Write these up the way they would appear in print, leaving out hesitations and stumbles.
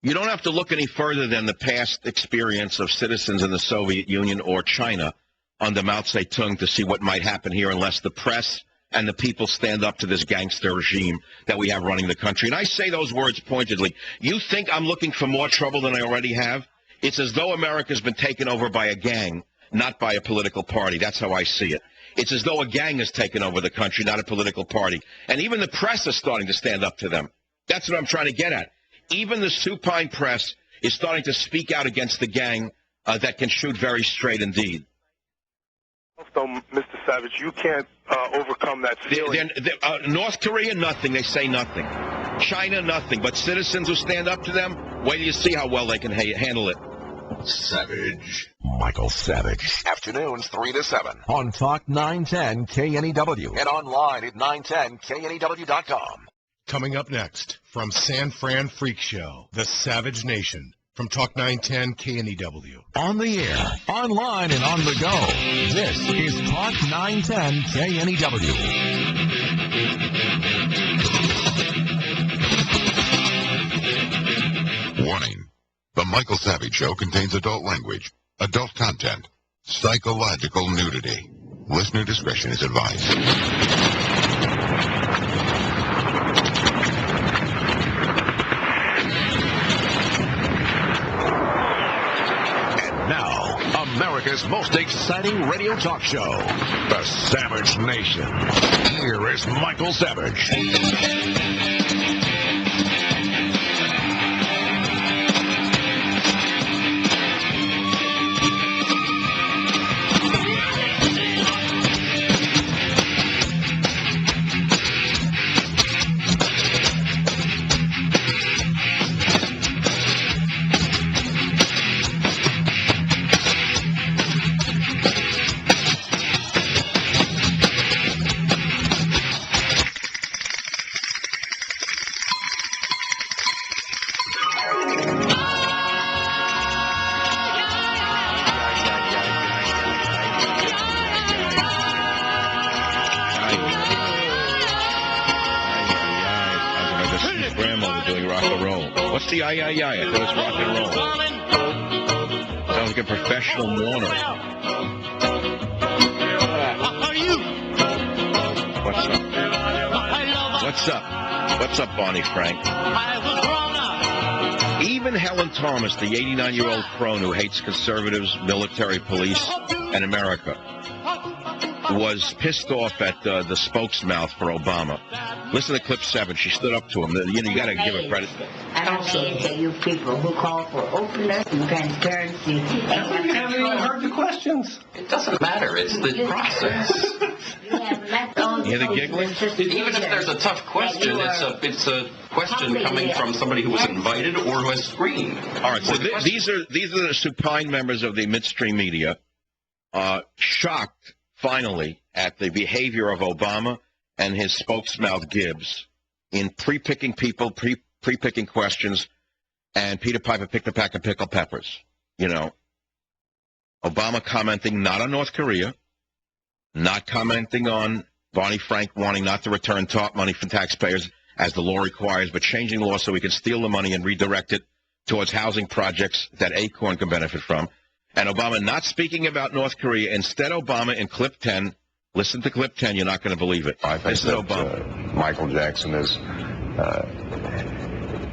You don't have to look any further than the past experience of citizens in the Soviet Union or China under Mao Zedong to see what might happen here unless the press and the people stand up to this gangster regime that we have running the country. And I say those words pointedly. You think I'm looking for more trouble than I already have? It's as though America's been taken over by a gang, not by a political party. That's how I see it. It's as though a gang has taken over the country, not a political party. And even the press is starting to stand up to them. That's what I'm trying to get at. Even the supine press is starting to speak out against the gang that can shoot very straight indeed. Though, Mr. Savage, you can't overcome that feeling. North Korea, nothing. They say nothing. China, nothing. But citizens who stand up to them, wait till you see how well they can handle it. Savage. Michael Savage. Afternoons 3 to 7. On Talk 910 KNEW. And online at 910knew.com. Coming up next, from San Fran Freak Show, The Savage Nation. From Talk 910 KNEW. On the air, online, and on the go. This is Talk 910 KNEW. Warning. The Michael Savage Show contains adult language, adult content, psychological nudity. Listener discretion is advised. America's most exciting radio talk show, The Savage Nation. Here is Michael Savage. I thought it was rock and roll. Sounds like a professional mourner. How are you? What's up? What's up? What's up, Barney Frank? I was grown up. Even Helen Thomas, the 89-year-old crone who hates conservatives, military, police, and America, was pissed off at the spokesmouth for Obama. Listen to clip 7. She stood up to him. You got to give her credit. I don't say it to you people who call for openness and transparency. I haven't even heard the questions. It doesn't matter. It's the process. You have left on You hear the giggling? Even if there's a tough question, it's a question coming from somebody who was invited or who has screened. All right. So these are the supine members of the midstream media, shocked finally at the behavior of Obama and his spokesmouth Gibbs in pre-picking people, pre-picking questions, and Peter Piper picked a pack of pickled peppers. You know, Obama commenting not on North Korea, not commenting on Barney Frank wanting not to return top money from taxpayers as the law requires, but changing the law so we can steal the money and redirect it towards housing projects that Acorn can benefit from. And Obama not speaking about North Korea. Instead, Obama in clip 10, listen to clip 10, you're not going to believe it. I think that Michael Jackson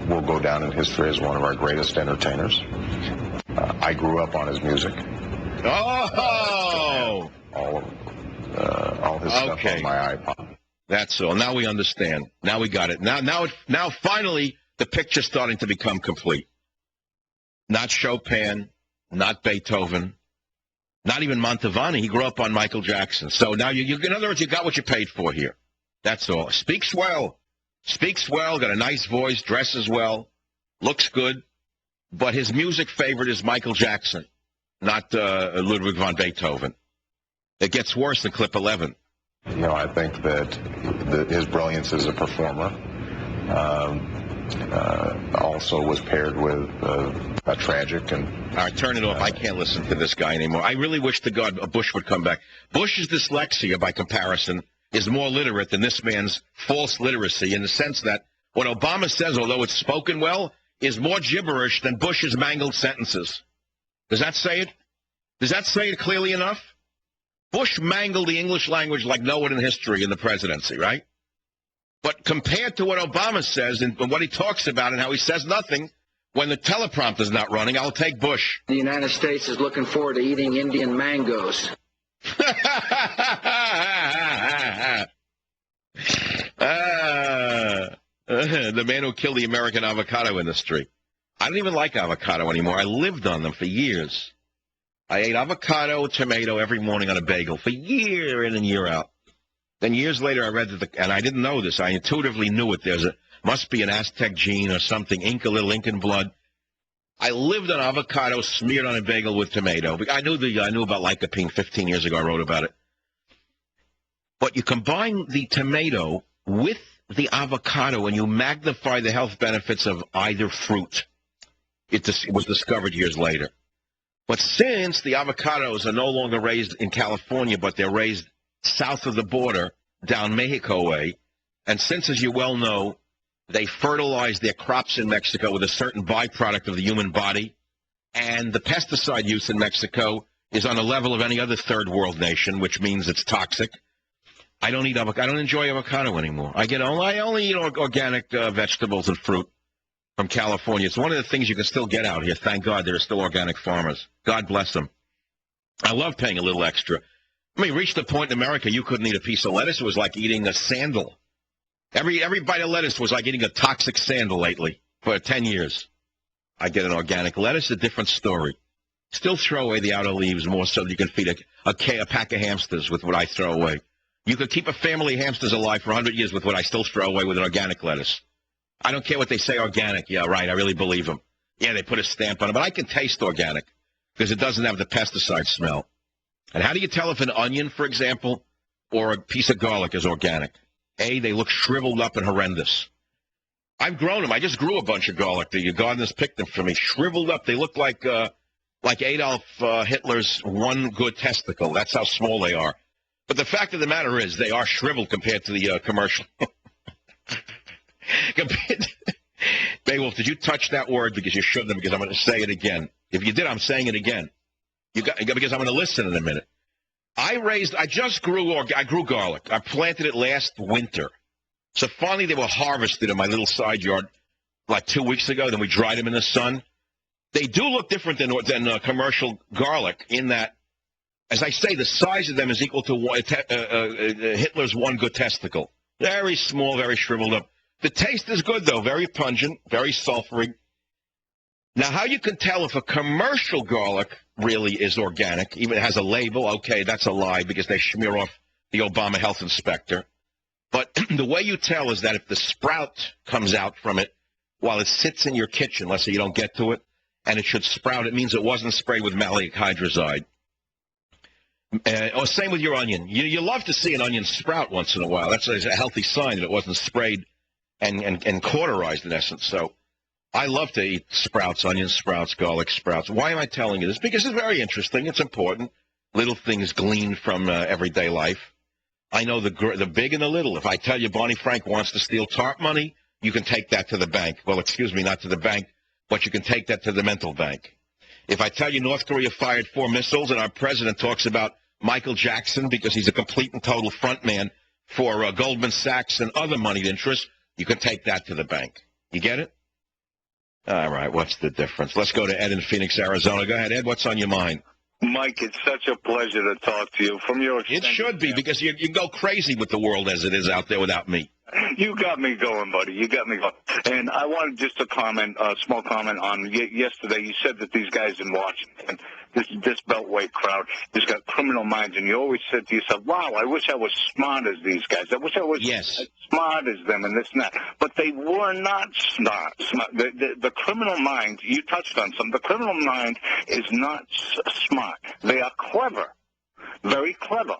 will go down in history as one of our greatest entertainers. I grew up on his music. Oh! All his stuff on my iPod. That's all. Now we understand. Now we got it. Now finally, the picture's starting to become complete. Not Chopin, not Beethoven, not even Mantovani. He grew up on Michael Jackson. So now, in other words, you got what you paid for here. That's all. Speaks well, got a nice voice, dresses well, looks good. But his music favorite is Michael Jackson, not Ludwig van Beethoven. It gets worse than clip 11. You know, I think that his brilliance as a performer also was paired with a tragic and... All right, turn it off. I can't listen to this guy anymore. I really wish to God Bush would come back. Bush's dyslexia, by comparison, is more literate than this man's false literacy in the sense that what Obama says, although it's spoken well, is more gibberish than Bush's mangled sentences. Does that say it? Does that say it clearly enough? Bush mangled the English language like no one in history in the presidency, right? But compared to what Obama says and what he talks about and how he says nothing, when the teleprompter's not running, I'll take Bush. The United States is looking forward to eating Indian mangoes. The man who killed the American avocado industry. I don't even like avocado anymore. I lived on them for years. I ate avocado, tomato every morning on a bagel for year in and year out. Then years later, I read that, and I didn't know this. I intuitively knew it. Must be an Aztec gene or something, a little Incan blood. I lived on avocado smeared on a bagel with tomato. I knew about lycopene 15 years ago. I wrote about it. But you combine the tomato with the avocado and you magnify the health benefits of either fruit. It was discovered years later. But since the avocados are no longer raised in California, but they're raised south of the border, down Mexico way, and since, as you well know, they fertilize their crops in Mexico with a certain byproduct of the human body, and the pesticide use in Mexico is on a level of any other third world nation, which means it's toxic. I don't eat avocado. I don't enjoy avocado anymore. I only eat organic vegetables and fruit from California. It's one of the things you can still get out here. Thank God there are still organic farmers. God bless them. I love paying a little extra. I mean, reached the point in America you couldn't eat a piece of lettuce. It was like eating a sandal. Every bite of lettuce was like eating a toxic sandal lately for 10 years. I get an organic lettuce, a different story. Still throw away the outer leaves more so that you can feed a pack of hamsters with what I throw away. You could keep a family of hamsters alive for 100 years with what I still throw away with an organic lettuce. I don't care what they say, organic. Yeah, right, I really believe them. Yeah, they put a stamp on it, but I can taste organic because it doesn't have the pesticide smell. And how do you tell if an onion, for example, or a piece of garlic is organic? A, they look shriveled up and horrendous. I've grown them. I just grew a bunch of garlic. The gardeners picked them for me. Shriveled up. They look like Adolf Hitler's one good testicle. That's how small they are. But the fact of the matter is they are shriveled compared to the commercial. Beowulf, did you touch that word? Because you shouldn't have, because I'm going to say it again. If you did, I'm saying it again. Because I'm going to listen in a minute. I grew garlic. I planted it last winter. So finally they were harvested in my little side yard like 2 weeks ago. Then we dried them in the sun. They do look different than commercial garlic in that, as I say, the size of them is equal to Hitler's one good testicle. Very small, very shriveled up. The taste is good, though. Very pungent, very sulfury. Now, how you can tell if a commercial garlic really is organic, even has a label, okay, that's a lie because they smear off the Obama health inspector. But the way you tell is that if the sprout comes out from it while it sits in your kitchen, let's say you don't get to it, and it should sprout, it means it wasn't sprayed with maleic hydrazide. Or same with your onion. You love to see an onion sprout once in a while. That's a healthy sign that it wasn't sprayed and cauterized in essence. So I love to eat sprouts, onion sprouts, garlic sprouts. Why am I telling you this? Because it's very interesting. It's important. Little things gleaned from everyday life. I know the big and the little. If I tell you Barney Frank wants to steal TARP money, you can take that to the bank. Well, excuse me, not to the bank, but you can take that to the mental bank. If I tell you North Korea fired 4 missiles and our president talks about Michael Jackson because he's a complete and total front man for Goldman Sachs and other moneyed interests, you can take that to the bank. You get it? All right, what's the difference? Let's go to Ed in Phoenix, Arizona. Go ahead, Ed. What's on your mind? Mike, it's such a pleasure to talk to you. From your It should be, because you go crazy with the world as it is out there without me. You got me going, buddy. You got me going. And I wanted just to comment, a small comment on yesterday. You said that these guys in Washington, this Beltway crowd, has got criminal minds, and you always said to yourself, wow, I wish I was smart as these guys. I wish I was as smart as them and this and that. But they were not smart. The criminal mind, you touched on some, the criminal mind is not smart. They are clever, very clever,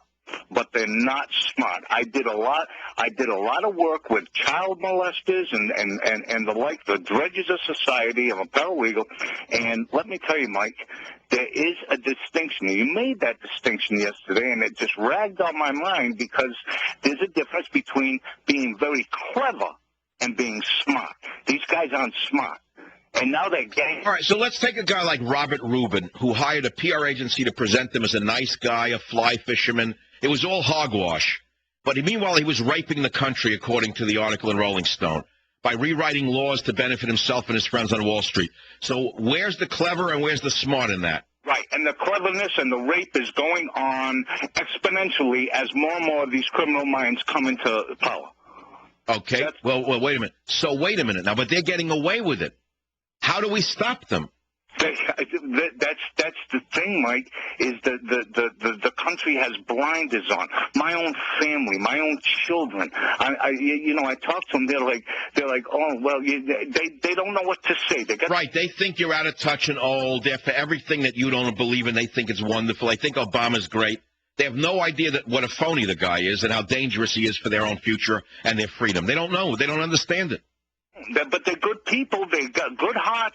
but they're not smart. I did a lot of work with child molesters and the like, the dredges of society. I'm a paralegal, and let me tell you, Mike, there is a distinction. You made that distinction yesterday, and it just ragged on my mind because there's a difference between being very clever and being smart. These guys aren't smart. And now they're getting... All right, so let's take a guy like Robert Rubin, who hired a PR agency to present him as a nice guy, a fly fisherman. It was all hogwash. But meanwhile, he was raping the country, according to the article in Rolling Stone, by rewriting laws to benefit himself and his friends on Wall Street. So where's the clever and where's the smart in that? Right, and the cleverness and the rape is going on exponentially as more and more of these criminal minds come into power. Okay, well, wait a minute. So wait a minute now, but they're getting away with it. How do we stop them? That's the thing, Mike, is the country has blinders on. My own family, my own children. I talk to them. They're like, oh well, they don't know what to say. Right, they think you're out of touch and old. They're for everything that you don't believe in. They think it's wonderful. They think Obama's great. They have no idea that what a phony the guy is and how dangerous he is for their own future and their freedom. They don't know. They don't understand it. But they're good people. They got good hearts.